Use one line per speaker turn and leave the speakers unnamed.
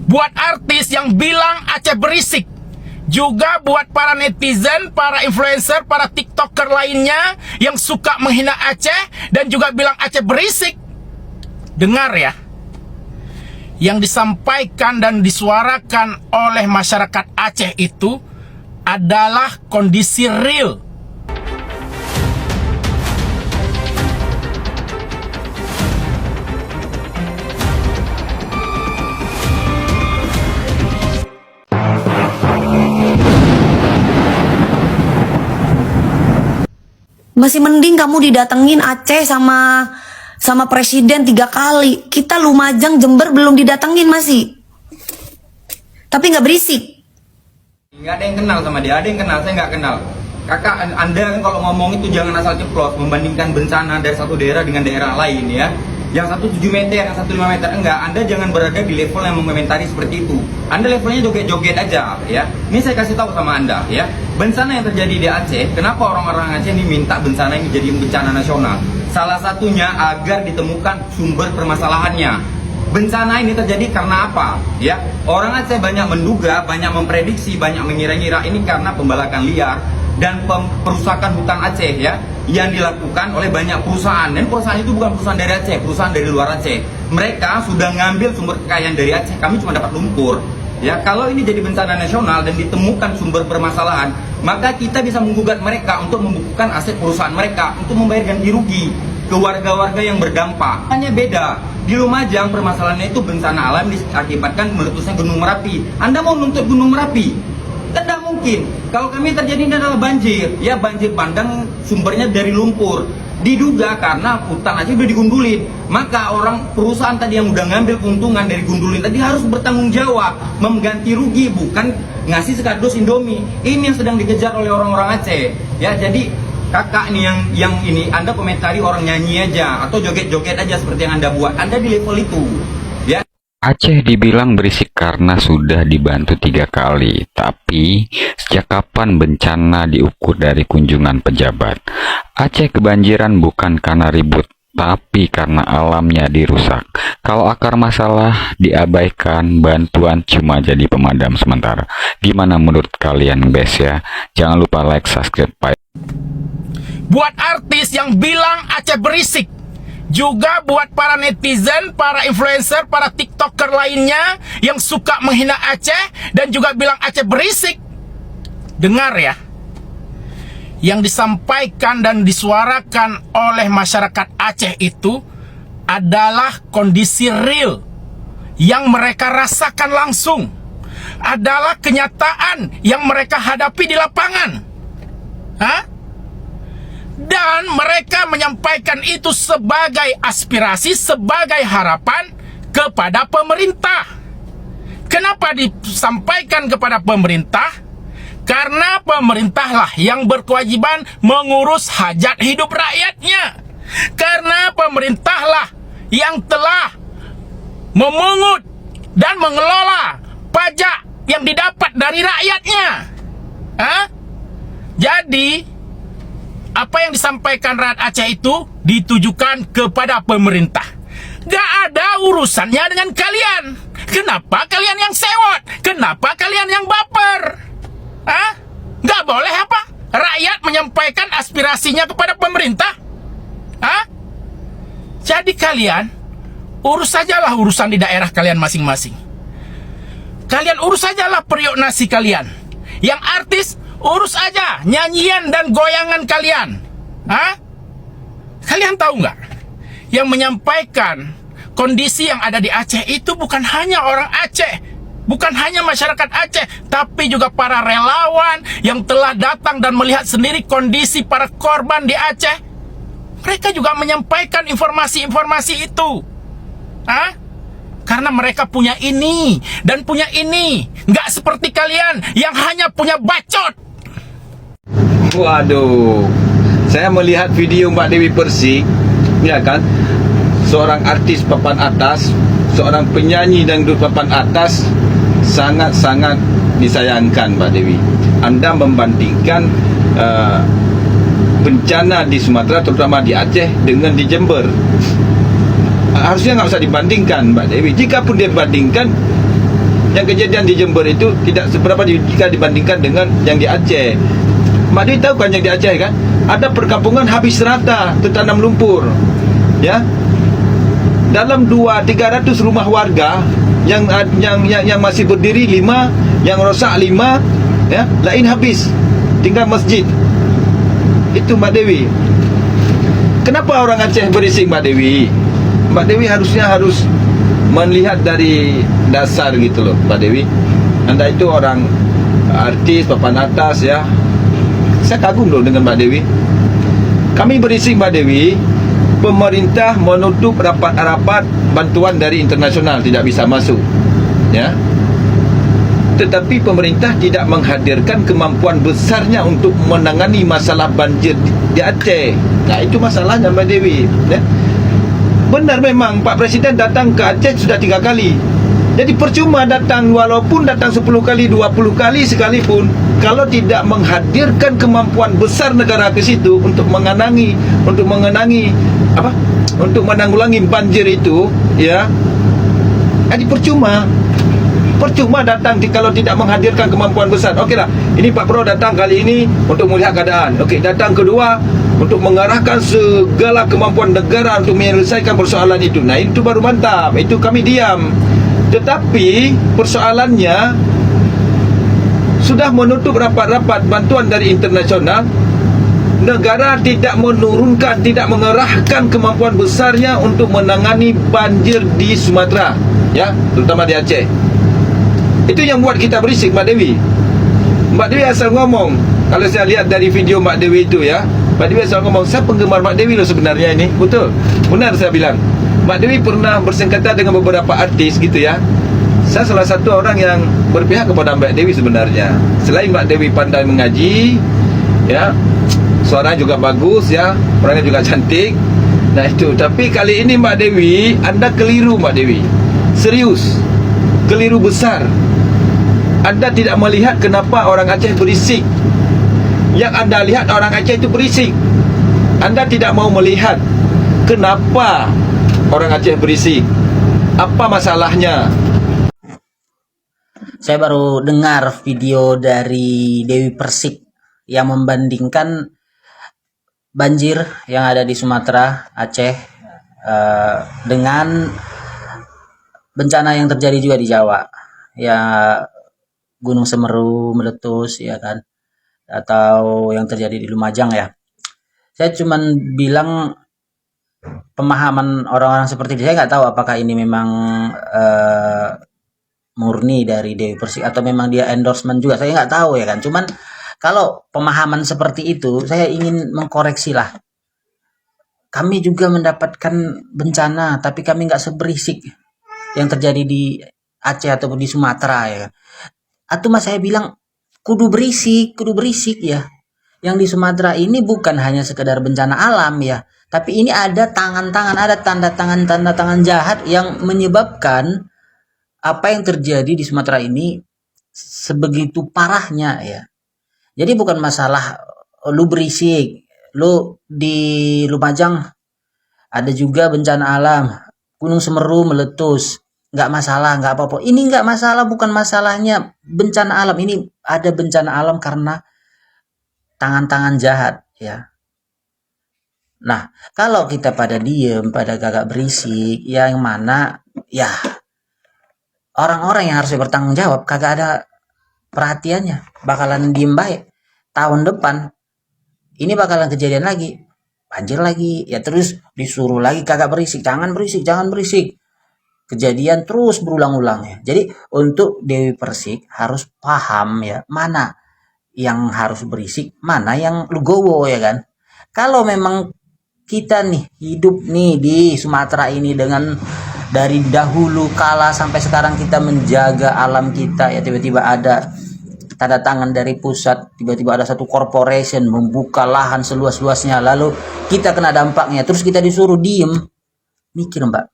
buat artis yang bilang Aceh berisik, juga buat para netizen, para influencer, para tiktoker lainnya yang suka menghina Aceh dan juga bilang Aceh berisik. Dengar ya, yang disampaikan dan disuarakan oleh masyarakat Aceh itu adalah kondisi real.
Masih mending kamu didatengin Aceh sama presiden 3 kali. Kita Lumajang, Jember belum didatengin masih. Tapi nggak berisik.
Nggak ada yang kenal sama dia, ada yang kenal, saya nggak kenal. Kakak, Anda kan kalau ngomong itu jangan asal ceplos, membandingkan bencana dari satu daerah dengan daerah lain ya. Yang satu 7 meter, yang satu 5 meter, enggak. Anda jangan berada di level yang mengomentari seperti itu. Anda levelnya joget-joget aja ya. Ini saya kasih tahu sama Anda ya. Bencana yang terjadi di Aceh, kenapa orang-orang Aceh ini minta bencana ini jadi bencana nasional? Salah satunya agar ditemukan sumber permasalahannya. Bencana ini terjadi karena apa? Ya, orang Aceh banyak menduga, banyak memprediksi, banyak mengira-ngira ini karena pembalakan liar dan perusakan hutan Aceh ya, yang dilakukan oleh banyak perusahaan. Dan perusahaan itu bukan perusahaan dari Aceh, perusahaan dari luar Aceh. Mereka sudah ngambil sumber kekayaan dari Aceh, kami cuma dapat lumpur. Ya, kalau ini jadi bencana nasional dan ditemukan sumber permasalahan, maka kita bisa menggugat mereka untuk membukukan aset perusahaan mereka untuk membayar ganti rugi ke warga-warga yang berdampak. Hanya beda, di Lumajang permasalahannya itu bencana alam diakibatkan meletusnya Gunung Merapi. Anda mau nuntut Gunung Merapi? Tidak mungkin. Kalau kami terjadi ini adalah banjir, ya banjir bandang sumbernya dari lumpur. Diduga karena hutan Aceh udah digundulin. Maka orang perusahaan tadi yang udah ngambil keuntungan dari gundulin tadi harus bertanggung jawab, mengganti rugi, bukan ngasih sekardus Indomie. Ini yang sedang dikejar oleh orang-orang Aceh. Ya, jadi kakak nih yang ini Anda komentari orang nyanyi aja atau joget-joget aja seperti yang Anda buat. Anda di level itu. Ya.
Aceh dibilang berisik karena sudah dibantu 3 kali. Tapi, sejak kapan bencana diukur dari kunjungan pejabat? Aceh kebanjiran bukan karena ribut, tapi karena alamnya dirusak. Kalau akar masalah diabaikan, bantuan cuma jadi pemadam sementara. Gimana menurut kalian guys ya? Jangan lupa like, subscribe.
Buat artis yang bilang Aceh berisik, juga buat para netizen, para influencer, para tiktoker lainnya yang suka menghina Aceh dan juga bilang Aceh berisik. Dengar ya, yang disampaikan dan disuarakan oleh masyarakat Aceh itu adalah kondisi real yang mereka rasakan langsung, adalah kenyataan yang mereka hadapi di lapangan. Hah? Dan mereka menyampaikan itu sebagai aspirasi, sebagai harapan kepada pemerintah. Kenapa disampaikan kepada pemerintah? Karena pemerintahlah yang berkewajiban mengurus hajat hidup rakyatnya. Karena pemerintahlah yang telah memungut dan mengelola pajak yang didapat dari rakyatnya. Hah? Jadi apa yang disampaikan rakyat Aceh itu ditujukan kepada pemerintah. Gak ada urusannya dengan kalian. Kenapa kalian yang sewot? Kenapa kalian yang baper? Hah? Gak boleh apa? Rakyat menyampaikan aspirasinya kepada pemerintah? Hah? Jadi kalian urus sajalah urusan di daerah kalian masing-masing. Kalian urus sajalah periuk nasi kalian. Yang artis urus aja nyanyian dan goyangan kalian. Hah? Kalian tahu nggak? Yang menyampaikan kondisi yang ada di Aceh itu bukan hanya orang Aceh, bukan hanya masyarakat Aceh, tapi juga para relawan yang telah datang dan melihat sendiri kondisi para korban di Aceh. Mereka juga menyampaikan informasi-informasi itu. Hah? Karena mereka punya ini dan punya ini. Nggak seperti kalian yang hanya punya bacot.
Waduh, saya melihat video Mbak Dewi Persik, ya kan, seorang artis papan atas, seorang penyanyi dangdut papan atas, sangat-sangat disayangkan Mbak Dewi. Anda membandingkan bencana di Sumatera, terutama di Aceh, dengan di Jember. Harusnya nggak usah dibandingkan Mbak Dewi. Jika pun dia bandingkan, yang kejadian di Jember itu tidak seberapa jika dibandingkan dengan yang di Aceh. Mbak Dewi tahu kan yang di Aceh kan? Ada perkampungan habis rata tertanam lumpur. Ya. Dalam 300 rumah warga yang masih berdiri 5, yang rosak 5, ya, lain habis. Tinggal masjid. Itu Mbak Dewi. Kenapa orang Aceh berisik Mbak Dewi? Mbak Dewi harus melihat dari dasar gitu loh Mbak Dewi. Anda itu orang artis papan atas ya. Saya kagum loh dengan Mbak Dewi. Kami berisik Mbak Dewi, pemerintah menutup rapat-rapat bantuan dari internasional tidak bisa masuk, ya. Tetapi pemerintah tidak menghadirkan kemampuan besarnya untuk menangani masalah banjir di Aceh. Nah itu masalahnya Mbak Dewi, ya. Benar memang Pak Presiden datang ke Aceh sudah 3 kali. Jadi percuma datang, walaupun datang 10 kali, 20 kali sekalipun, kalau tidak menghadirkan kemampuan besar negara ke situ untuk menanggulangi banjir itu, ya. Jadi percuma datang kalau tidak menghadirkan kemampuan besar. Okeylah, ini Pak Pro datang kali ini untuk melihat keadaan. Okey, datang kedua untuk mengarahkan segala kemampuan negara untuk menyelesaikan persoalan itu. Nah, itu baru mantap. Itu kami diam. Tetapi persoalannya sudah menutup rapat-rapat bantuan dari internasional, negara tidak menurunkan, tidak mengerahkan kemampuan besarnya untuk menangani banjir di Sumatera, ya, terutama di Aceh. Itu yang buat kita berisik Mbak Dewi. Mbak Dewi asal ngomong. Kalau saya lihat dari video Mbak Dewi itu, ya, Mbak Dewi asal ngomong, saya penggemar Mbak Dewi loh sebenarnya ini. Betul, benar saya bilang. Mbak Dewi pernah bersengketa dengan beberapa artis gitu ya. Saya salah satu orang yang berpihak kepada Mbak Dewi sebenarnya. Selain Mbak Dewi pandai mengaji, ya, suaranya juga bagus ya, orangnya juga cantik. Nah itu, tapi kali ini Mbak Dewi, Anda keliru Mbak Dewi. Serius, keliru besar. Anda tidak melihat kenapa orang Aceh berisik. Yang Anda lihat orang Aceh itu berisik. Anda tidak mau melihat kenapa orang Aceh berisik. Apa masalahnya?
Saya baru dengar video dari Dewi Persik yang membandingkan banjir yang ada di Sumatera, Aceh, dengan bencana yang terjadi juga di Jawa. Ya, Gunung Semeru meletus, ya kan, atau yang terjadi di Lumajang ya. Saya cuman bilang pemahaman orang-orang seperti itu, saya nggak tahu apakah ini memang murni dari Dewi Persik atau memang dia endorsement juga, saya nggak tahu ya kan. Cuman kalau pemahaman seperti itu, saya ingin mengkoreksi lah. Kami juga mendapatkan bencana, tapi kami nggak seberisik yang terjadi di Aceh ataupun di Sumatera ya kan. Atau mas saya bilang kudu berisik ya. Yang di Sumatera ini bukan hanya sekedar bencana alam ya, tapi ini ada tangan-tangan, ada tanda tangan jahat yang menyebabkan apa yang terjadi di Sumatera ini sebegitu parahnya ya. Jadi bukan masalah lu berisik, lu di Lumajang ada juga bencana alam, Gunung Semeru meletus, nggak masalah, nggak apa-apa. Ini nggak masalah, bukan masalahnya bencana alam. Ini ada bencana alam karena tangan-tangan jahat ya. Nah, kalau kita pada diem, pada gagak berisik, yang mana ya orang-orang yang harusnya bertanggung jawab kagak ada perhatiannya, bakalan diem baik. Tahun depan ini bakalan kejadian lagi, banjir lagi ya, terus disuruh lagi kagak berisik, jangan berisik. Kejadian terus berulang-ulang ya. Jadi untuk Dewi Persik harus paham ya, mana yang harus berisik, mana yang legowo ya kan. Kalau memang kita nih hidup nih di Sumatera ini dengan dari dahulu kala sampai sekarang kita menjaga alam kita ya, tiba-tiba ada tanda tangan dari pusat, tiba-tiba ada satu corporation membuka lahan seluas-luasnya, lalu kita kena dampaknya, terus kita disuruh diem. Mikir Mbak,